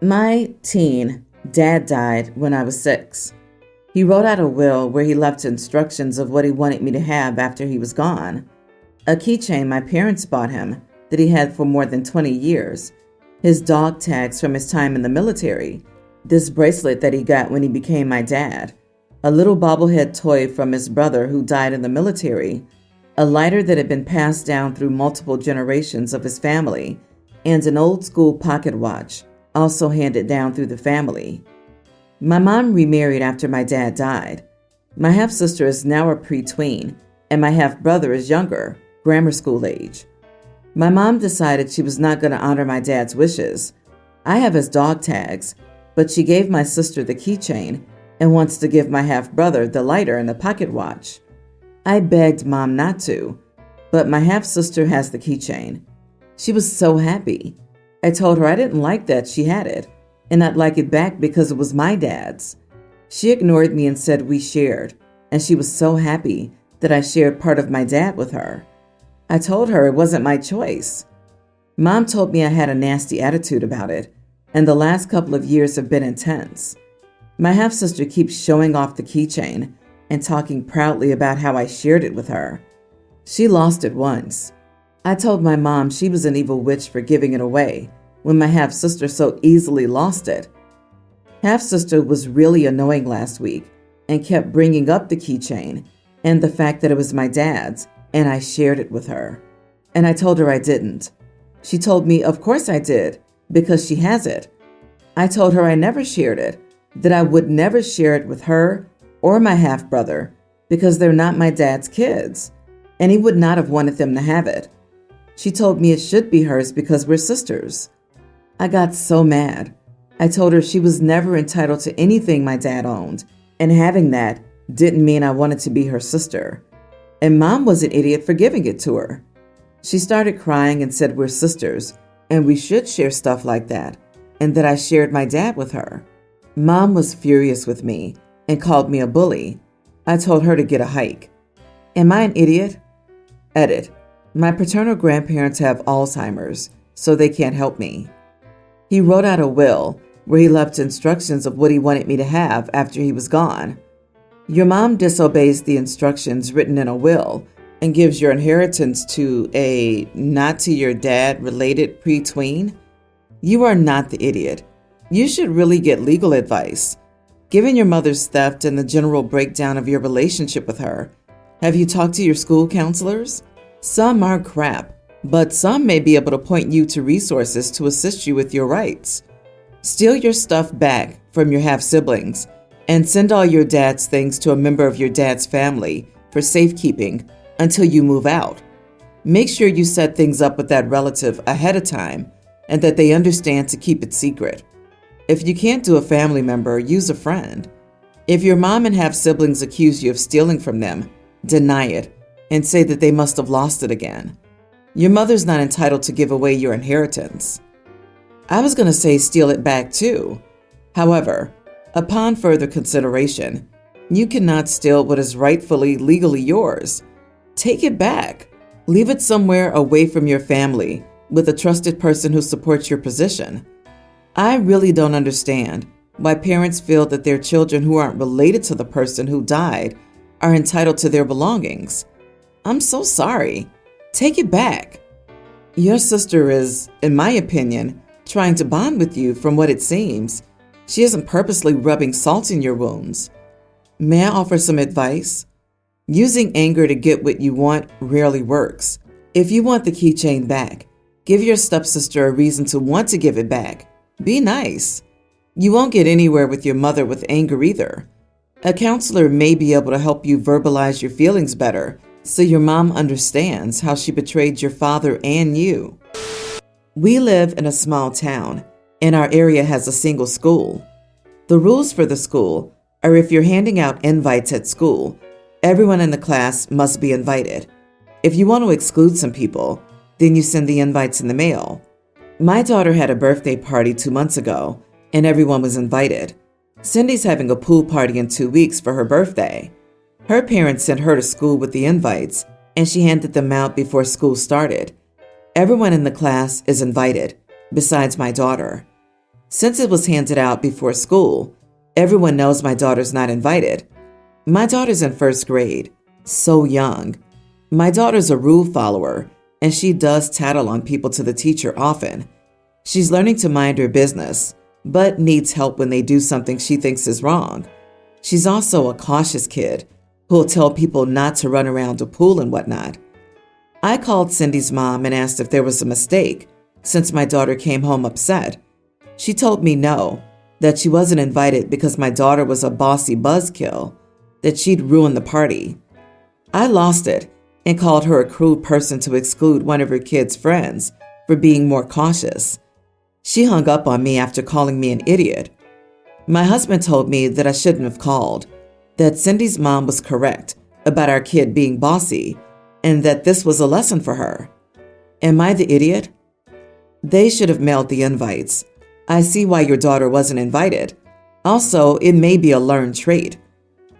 My teen dad died when I was 6. He wrote out a will where he left instructions of what he wanted me to have after he was gone. A keychain my parents bought him that he had for more than 20 years, his dog tags from his time in the military, this bracelet that he got when he became my dad, a little bobblehead toy from his brother who died in the military, a lighter that had been passed down through multiple generations of his family, and an old school pocket watch, also handed down through the family. My mom remarried after my dad died. My half-sister is now a pre-tween, and my half-brother is younger, grammar school age. My mom decided she was not going to honor my dad's wishes. I have his dog tags, but she gave my sister the keychain and wants to give my half-brother the lighter and the pocket watch. I begged Mom not to, but my half-sister has the keychain. She was so happy. I told her I didn't like that she had it, and I'd like it back because it was my dad's. She ignored me and said we shared, and she was so happy that I shared part of my dad with her. I told her it wasn't my choice. Mom told me I had a nasty attitude about it, and the last couple of years have been intense. My half-sister keeps showing off the keychain and talking proudly about how I shared it with her. She lost it once. I told my mom she was an evil witch for giving it away when my half-sister so easily lost it. Half-sister was really annoying last week and kept bringing up the keychain and the fact that it was my dad's, and I shared it with her. And I told her I didn't. She told me, of course I did, because she has it. I told her I never shared it, that I would never share it with her or my half-brother because they're not my dad's kids, and he would not have wanted them to have it. She told me it should be hers because we're sisters. I got so mad. I told her she was never entitled to anything my dad owned, and having that didn't mean I wanted to be her sister. And Mom was an idiot for giving it to her. She started crying and said we're sisters, and we should share stuff like that, and that I shared my dad with her. Mom was furious with me and called me a bully. I told her to get a hike. Am I an idiot? Edit. My paternal grandparents have Alzheimer's, so they can't help me. He wrote out a will where he left instructions of what he wanted me to have after he was gone. Your mom disobeys the instructions written in a will and gives your inheritance to a not to your dad related pre-tween. You are not the idiot. You should really get legal advice. Given your mother's theft and the general breakdown of your relationship with her, have you talked to your school counselors? Some are crap, but some may be able to point you to resources to assist you with your rights. Steal your stuff back from your half-siblings and send all your dad's things to a member of your dad's family for safekeeping until you move out. Make sure you set things up with that relative ahead of time and that they understand to keep it secret. If you can't do a family member, use a friend. If your mom and half-siblings accuse you of stealing from them, deny it and say that they must have lost it again. Your mother's not entitled to give away your inheritance. I was going to say steal it back too. However, upon further consideration, you cannot steal what is rightfully legally yours. Take it back. Leave it somewhere away from your family with a trusted person who supports your position. I really don't understand why parents feel that their children who aren't related to the person who died are entitled to their belongings. I'm so sorry. Take it back. Your sister is, in my opinion, trying to bond with you from what it seems. She isn't purposely rubbing salt in your wounds. May I offer some advice? Using anger to get what you want rarely works. If you want the keychain back, give your stepsister a reason to want to give it back. Be nice. You won't get anywhere with your mother with anger either. A counselor may be able to help you verbalize your feelings better so your mom understands how she betrayed your father and you. We live in a small town, and our area has a single school. The rules for the school are if you're handing out invites at school, everyone in the class must be invited. If you want to exclude some people, then you send the invites in the mail. My daughter had a birthday party 2 months ago, and everyone was invited. Cindy's having a pool party in 2 weeks for her birthday. Her parents sent her to school with the invites, and she handed them out before school started. Everyone in the class is invited, besides my daughter. Since it was handed out before school, everyone knows my daughter's not invited. My daughter's in first grade, so young. My daughter's a rule follower, and she does tattle on people to the teacher often. She's learning to mind her business, but needs help when they do something she thinks is wrong. She's also a cautious kid who'll tell people not to run around the pool and whatnot. I called Cindy's mom and asked if there was a mistake since my daughter came home upset. She told me no, that she wasn't invited because my daughter was a bossy buzzkill, that she'd ruin the party. I lost it and called her a crude person to exclude one of her kids' friends for being more cautious. She hung up on me after calling me an idiot. My husband told me that I shouldn't have called, that Cindy's mom was correct about our kid being bossy, and that this was a lesson for her. Am I the idiot? They should have mailed the invites. I see why your daughter wasn't invited. Also, it may be a learned trait.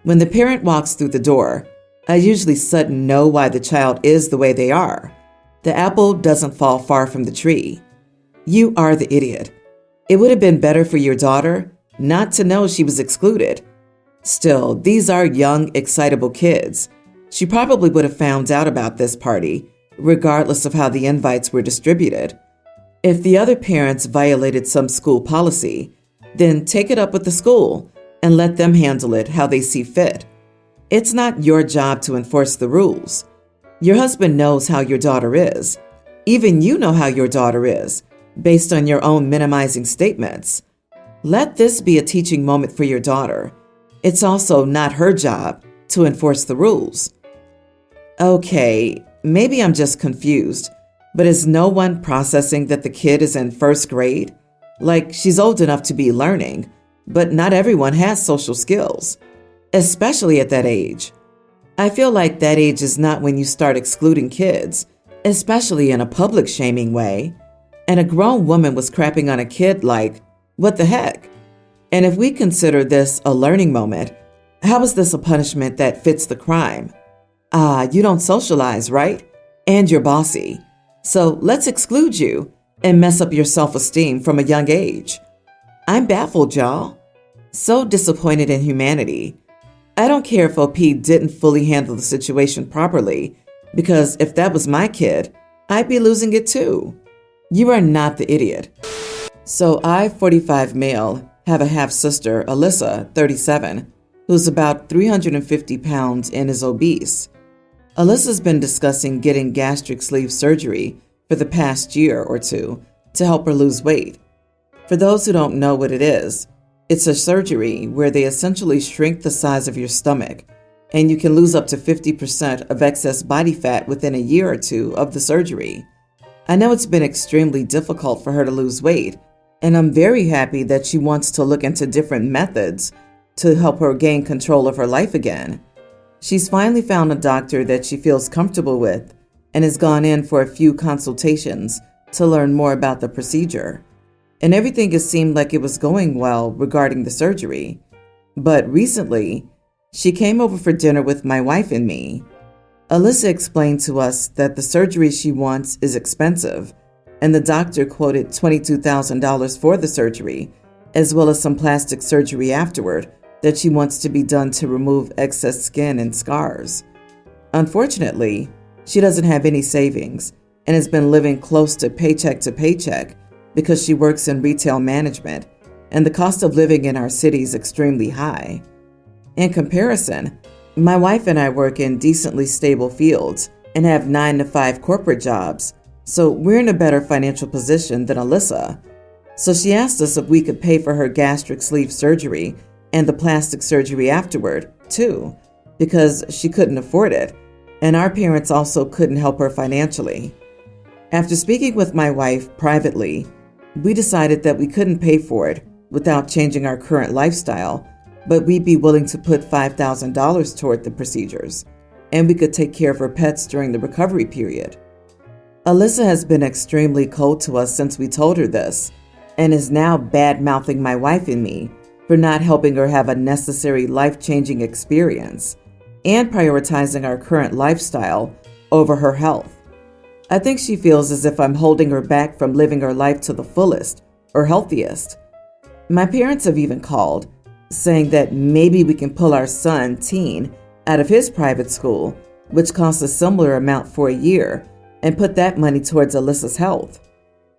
When the parent walks through the door, I usually suddenly know why the child is the way they are. The apple doesn't fall far from the tree. You are the idiot. It would have been better for your daughter not to know she was excluded. Still, these are young, excitable kids. She probably would have found out about this party, regardless of how the invites were distributed. If the other parents violated some school policy, then take it up with the school and let them handle it how they see fit. It's not your job to enforce the rules. Your husband knows how your daughter is. Even you know how your daughter is, based on your own minimizing statements. Let this be a teaching moment for your daughter. It's also not her job to enforce the rules. Okay, maybe I'm just confused, but is no one processing that the kid is in first grade? Like, she's old enough to be learning, but not everyone has social skills, especially at that age. I feel like that age is not when you start excluding kids, especially in a public shaming way. And a grown woman was crapping on a kid like, what the heck? And if we consider this a learning moment, how is this a punishment that fits the crime? You don't socialize, right? And you're bossy. So let's exclude you and mess up your self-esteem from a young age. I'm baffled, y'all. So disappointed in humanity. I don't care if OP didn't fully handle the situation properly, because if that was my kid, I'd be losing it too. You are not the idiot. So I, 45 male, have a half-sister, Alyssa, 37, who's about 350 pounds and is obese. Alyssa's been discussing getting gastric sleeve surgery for the past year or two to help her lose weight. For those who don't know what it is, it's a surgery where they essentially shrink the size of your stomach, and you can lose up to 50% of excess body fat within a year or two of the surgery. I know it's been extremely difficult for her to lose weight, and I'm very happy that she wants to look into different methods to help her gain control of her life again. She's finally found a doctor that she feels comfortable with and has gone in for a few consultations to learn more about the procedure. And everything has seemed like it was going well regarding the surgery. But recently, she came over for dinner with my wife and me. Alyssa explained to us that the surgery she wants is expensive, and the doctor quoted $22,000 for the surgery, as well as some plastic surgery afterward that she wants to be done to remove excess skin and scars. Unfortunately, she doesn't have any savings and has been living close to paycheck because she works in retail management, and the cost of living in our city is extremely high. In comparison, my wife and I work in decently stable fields and have 9-to-5 corporate jobs, so we're in a better financial position than Alyssa. So she asked us if we could pay for her gastric sleeve surgery and the plastic surgery afterward, too, because she couldn't afford it, and our parents also couldn't help her financially. After speaking with my wife privately, we decided that we couldn't pay for it without changing our current lifestyle, but we'd be willing to put $5,000 toward the procedures, and we could take care of her pets during the recovery period. Alyssa has been extremely cold to us since we told her this, and is now bad-mouthing my wife and me for not helping her have a necessary life-changing experience and prioritizing our current lifestyle over her health. I think she feels as if I'm holding her back from living her life to the fullest or healthiest, My parents have even called, saying that maybe we can pull our son, Teen, out of his private school, which costs a similar amount for a year, and put that money towards Alyssa's health.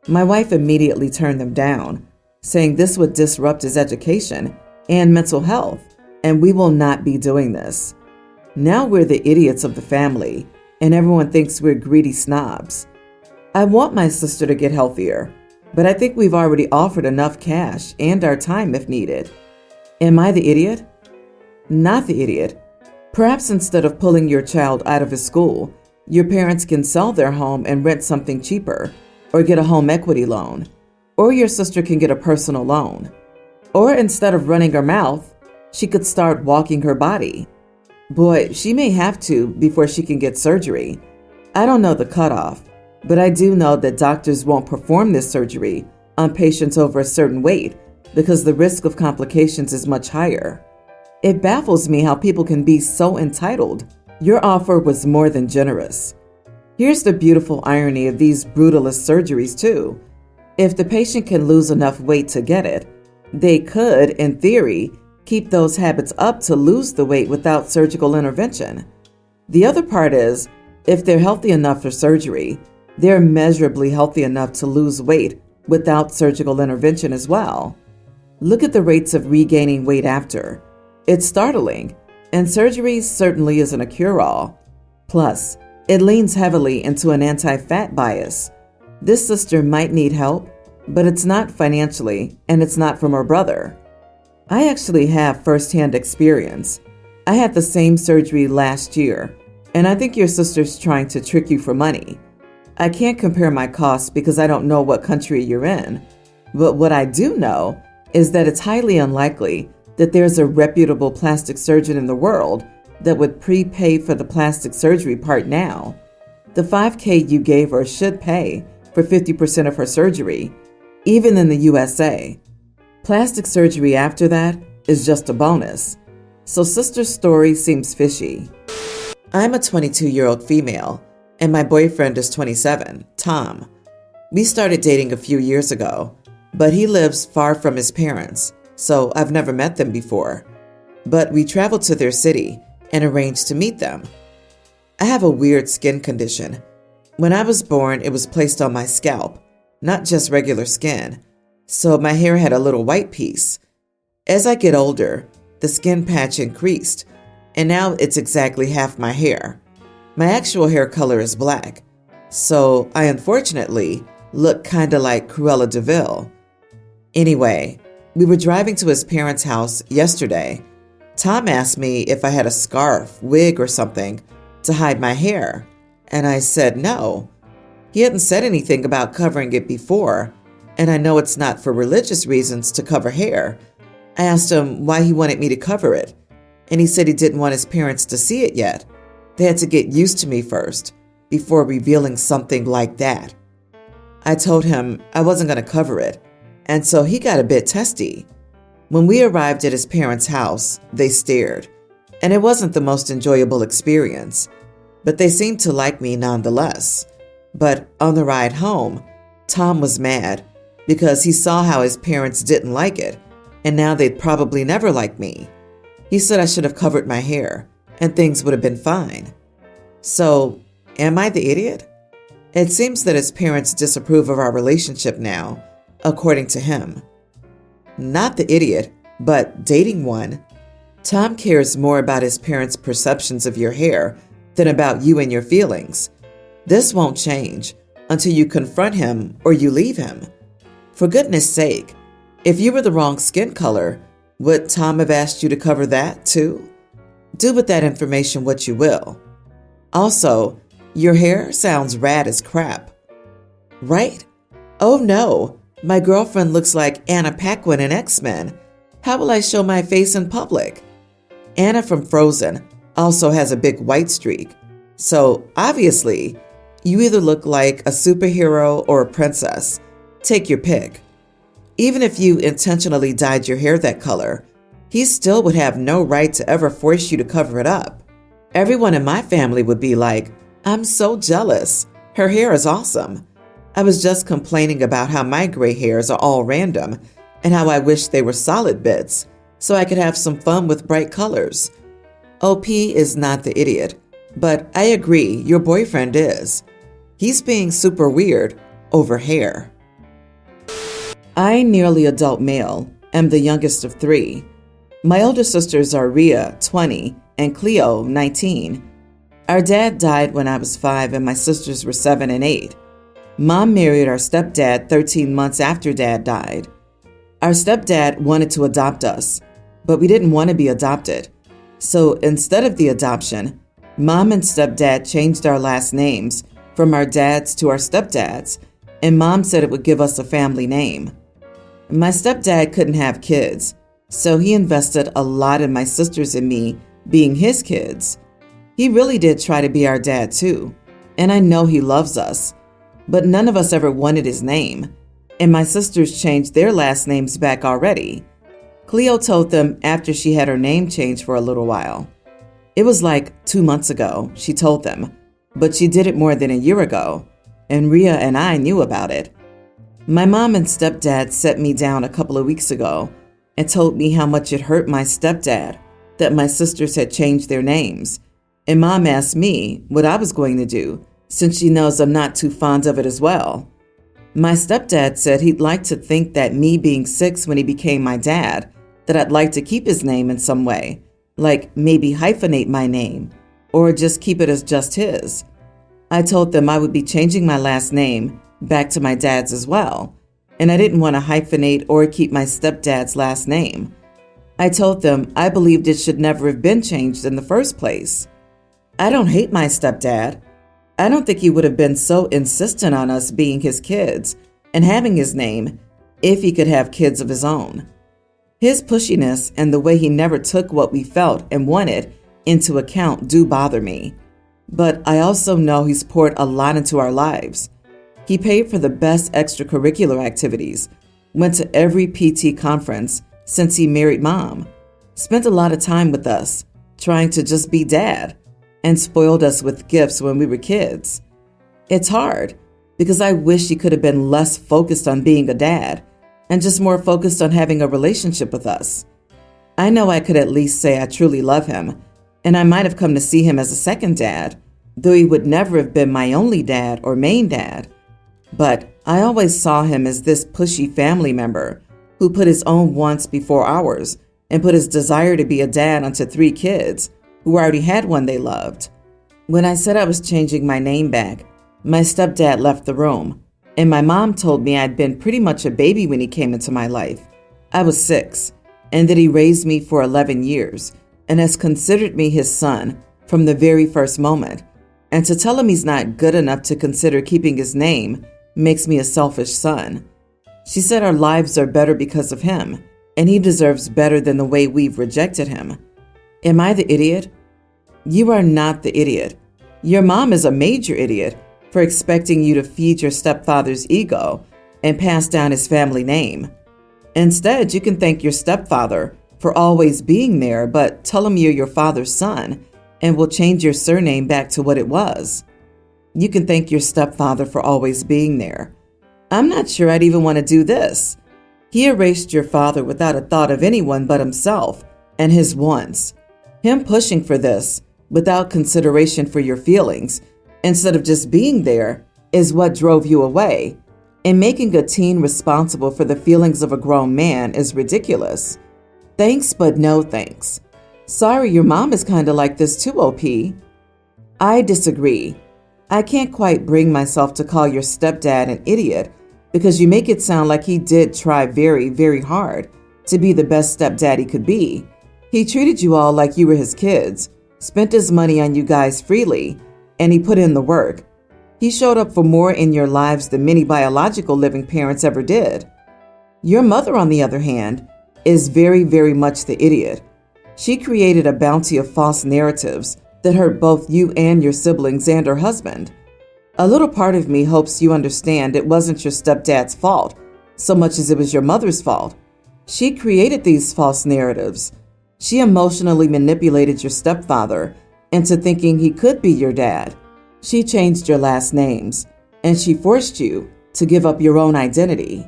My wife immediately turned them down, saying this would disrupt his education and mental health, and we will not be doing this. Now we're the idiots of the family, and everyone thinks we're greedy snobs. I want my sister to get healthier, but I think we've already offered enough cash and our time if needed. Am I the idiot? Not the idiot. Perhaps instead of pulling your child out of his school, your parents can sell their home and rent something cheaper, or get a home equity loan, or your sister can get a personal loan. Or instead of running her mouth, she could start walking her body. Boy, she may have to before she can get surgery. I don't know the cutoff, but I do know that doctors won't perform this surgery on patients over a certain weight because the risk of complications is much higher. It baffles me how people can be so entitled. Your offer was more than generous. Here's the beautiful irony of these brutalist surgeries too. If the patient can lose enough weight to get it, they could, in theory, keep those habits up to lose the weight without surgical intervention. The other part is, if they're healthy enough for surgery, they're measurably healthy enough to lose weight without surgical intervention as well. Look at the rates of regaining weight after. It's startling, and surgery certainly isn't a cure-all. Plus, it leans heavily into an anti-fat bias. This sister might need help, but it's not financially, and it's not from her brother. I actually have first-hand experience. I had the same surgery last year, and I think your sister's trying to trick you for money. I can't compare my costs because I don't know what country you're in, but what I do know is that it's highly unlikely that there's a reputable plastic surgeon in the world that would prepay for the plastic surgery part now. The $5,000 you gave her should pay for 50% of her surgery, even in the USA. Plastic surgery after that is just a bonus. So sister's story seems fishy. I'm a 22-year-old female, and my boyfriend is 27, Tom. We started dating a few years ago, but he lives far from his parents, so I've never met them before. But we traveled to their city and arranged to meet them. I have a weird skin condition. When I was born, it was placed on my scalp, not just regular skin, so my hair had a little white piece. As I get older, the skin patch increased, and now it's exactly half my hair. My actual hair color is black, so I unfortunately look kinda like Cruella de Vil. Anyway, we were driving to his parents' house yesterday. Tom asked me if I had a scarf, wig, or something to hide my hair, and I said no. He hadn't said anything about covering it before, and I know it's not for religious reasons to cover hair. I asked him why he wanted me to cover it, and he said he didn't want his parents to see it yet. They had to get used to me first, before revealing something like that. I told him I wasn't going to cover it, and so he got a bit testy. When we arrived at his parents' house, they stared, and it wasn't the most enjoyable experience, but they seemed to like me nonetheless. But on the ride home, Tom was mad because he saw how his parents didn't like it, and now they'd probably never like me. He said I should have covered my hair, and things would have been fine. So, am I the idiot? It seems that his parents disapprove of our relationship now, according to him. Not the idiot, but dating one. Tom cares more about his parents' perceptions of your hair than about you and your feelings. This won't change until you confront him or you leave him. For goodness sake, if you were the wrong skin color, would Tom have asked you to cover that too? Do with that information what you will. Also, your hair sounds rad as crap. Right? Oh no, my girlfriend looks like Anna Paquin in X-Men. How will I show my face in public? Anna from Frozen also has a big white streak. So obviously, you either look like a superhero or a princess. Take your pick. Even if you intentionally dyed your hair that color, he still would have no right to ever force you to cover it up. Everyone in my family would be like, I'm so jealous. Her hair is awesome. I was just complaining about how my gray hairs are all random, and how I wish they were solid bits so I could have some fun with bright colors. OP is not the idiot, but I agree your boyfriend is. He's being super weird over hair. I, nearly adult male, am the youngest of 3. My older sisters are Rhea, 20, and Cleo, 19. Our dad died when I was 5 and my sisters were 7 and 8. Mom married our stepdad 13 months after Dad died. Our stepdad wanted to adopt us, but we didn't want to be adopted. So instead of the adoption, Mom and stepdad changed our last names from our dad's to our stepdad's, and Mom said it would give us a family name. My stepdad couldn't have kids, so he invested a lot in my sisters and me being his kids. He really did try to be our dad too, and I know he loves us, but none of us ever wanted his name, and my sisters changed their last names back already. Cleo told them after she had her name changed for a little while. It was like 2 months ago, she told them, but she did it more than a year ago, and Rhea and I knew about it. My mom and stepdad set me down a couple of weeks ago and told me how much it hurt my stepdad that my sisters had changed their names, and Mom asked me what I was going to do since she knows I'm not too fond of it as well. My stepdad said he'd like to think that me being 6 when he became my dad, that I'd like to keep his name in some way, like maybe hyphenate my name, or just keep it as just his. I told them I would be changing my last name back to my dad's as well, and I didn't want to hyphenate or keep my stepdad's last name. I told them I believed it should never have been changed in the first place. I don't hate my stepdad. I don't think he would have been so insistent on us being his kids and having his name if he could have kids of his own. His pushiness and the way he never took what we felt and wanted into account do bother me. But I also know he's poured a lot into our lives. He paid for the best extracurricular activities, went to every PT conference since he married Mom, spent a lot of time with us, trying to just be dad, and spoiled us with gifts when we were kids. It's hard because I wish he could have been less focused on being a dad and just more focused on having a relationship with us. I know I could at least say I truly love him, and I might have come to see him as a second dad, though he would never have been my only dad or main dad. But I always saw him as this pushy family member who put his own wants before ours and put his desire to be a dad onto 3 kids who already had one they loved. When I said I was changing my name back, my stepdad left the room, and my mom told me I'd been pretty much a baby when he came into my life. I was 6, and that he raised me for 11 years and has considered me his son from the very first moment. And to tell him he's not good enough to consider keeping his name makes me a selfish son. She said our lives are better because of him, and he deserves better than the way we've rejected him. Am I the idiot? You are not the idiot. Your mom is a major idiot for expecting you to feed your stepfather's ego and pass down his family name. Instead, you can thank your stepfather for always being there, but tell him you're your father's son and will change your surname back to what it was. You can thank your stepfather for always being there. I'm not sure I'd even want to do this. He erased your father without a thought of anyone but himself and his wants. Him pushing for this without consideration for your feelings, instead of just being there, is what drove you away. And making a teen responsible for the feelings of a grown man is ridiculous. Thanks, but no thanks. Sorry, your mom is kind of like this too, OP. I disagree. I can't quite bring myself to call your stepdad an idiot because you make it sound like he did try very, very hard to be the best stepdad he could be. He treated you all like you were his kids, spent his money on you guys freely, and he put in the work. He showed up for more in your lives than many biological living parents ever did. Your mother, on the other hand, is very, very much the idiot. She created a bounty of false narratives that hurt both you and your siblings and her husband. A little part of me hopes you understand it wasn't your stepdad's fault so much as it was your mother's fault. She created these false narratives. She emotionally manipulated your stepfather into thinking he could be your dad. She changed your last names, and she forced you to give up your own identity.